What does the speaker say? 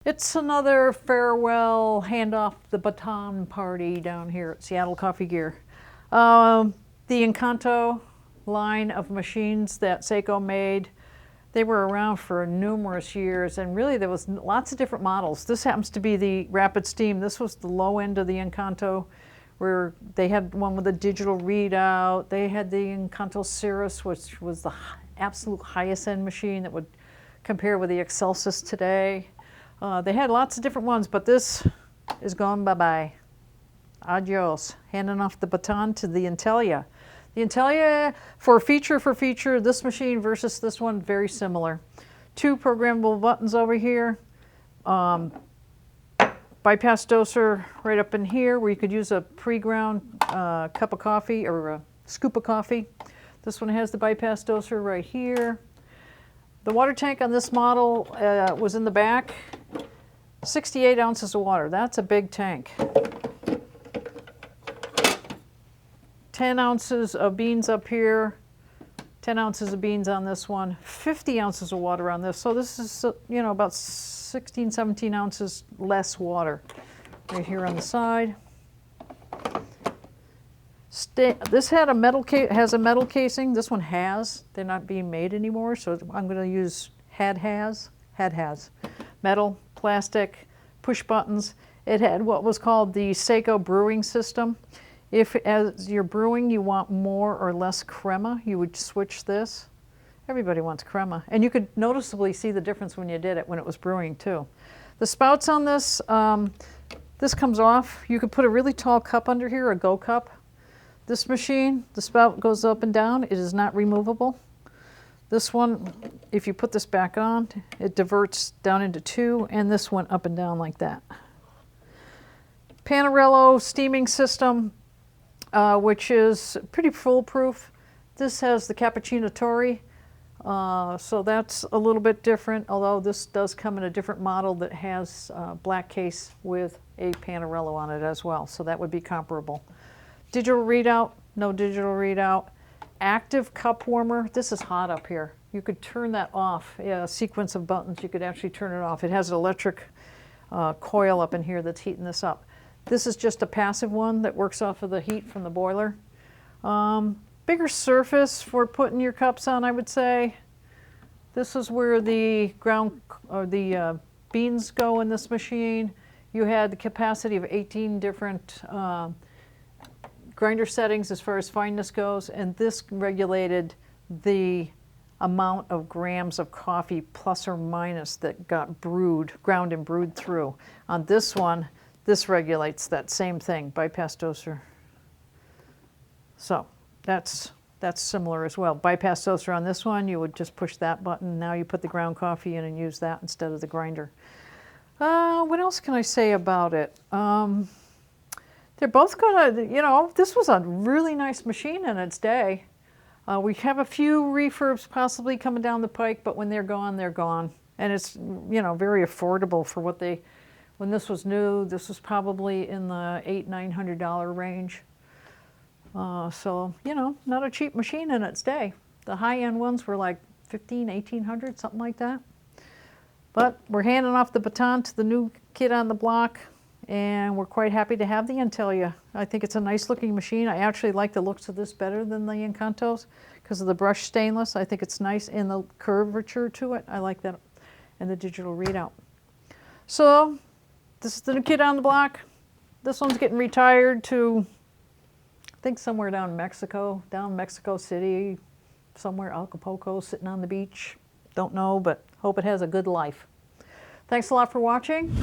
It's another farewell, hand off the baton party down here at Seattle Coffee Gear. The Incanto line of machines that Saeco made, they were around for numerous years, and really there was lots of different models. This happens to be the Rapid Steam. This was the low end of the Incanto, where they had one with a digital readout. They had the Incanto Cirrus, which was the absolute highest end machine that would compare with the Excelsis today. They had lots of different ones, but this is gone bye-bye. Adiós. Handing off the baton to the Intelia. The Intelia, for feature, this machine versus this one, very similar. 2 programmable buttons over here. Bypass doser right up in here, where you could use a pre-ground cup of coffee or a scoop of coffee. This one has the bypass doser right here. The water tank on this model was in the back. 68 ounces of water. That's a big tank. 10 ounces of beans up here. 10 ounces of beans on this one. 50 ounces of water on this. So this is, you know, about 16, 17 ounces less water. Right here on the side. This had has a metal casing. This one has. They're not being made anymore, so I'm going to use has. Metal, plastic, push buttons. It had what was called the Saeco brewing system. If as you're brewing you want more or less crema, you would switch this. Everybody wants crema. And you could noticeably see the difference when you did it, when it was brewing too. The spouts on this, this comes off. You could put a really tall cup under here, a Go cup. This machine, the spout goes up and down. It is not removable. This one, if you put this back on, it diverts down into 2, and this one up and down like that. Panarello steaming system, which is pretty foolproof. This has the Cappuccino Tori, so that's a little bit different, although this does come in a different model that has black case with a Panarello on it as well, so that would be comparable. Digital readout, no digital readout. Active cup warmer. This is hot up here. You could turn that off. Yeah, a sequence of buttons, you could actually turn it off. It has an electric coil up in here that's heating this up. This is just a passive one that works off of the heat from the boiler. Bigger surface for putting your cups on, I would say. This is where the beans go in this machine. You had the capacity of 18 different grinder settings as far as fineness goes, and this regulated the amount of grams of coffee plus or minus that got ground and brewed through. On this one, this regulates that same thing, bypass doser. So that's similar as well. Bypass doser on this one, you would just push that button. Now you put the ground coffee in and use that instead of the grinder. What else can I say about it? They're both gonna, you know, this was a really nice machine in its day. We have a few refurbs possibly coming down the pike, but when they're gone, they're gone. And it's, you know, very affordable for what they, when this was new, this was probably in the $800–900 range. So, you know, not a cheap machine in its day. The high-end ones were like $1,500–1,800, something like that. But we're handing off the baton to the new kid on the block, and we're quite happy to have the Intelia. I think it's a nice looking machine. I actually like the looks of this better than the Incantos because of the brushed stainless. I think it's nice in the curvature to it. I like that, and the digital readout. So this is the new kid on the block. This one's getting retired to, I think, somewhere down Mexico City, somewhere Acapulco, sitting on the beach. Don't know, but hope it has a good life. Thanks a lot for watching.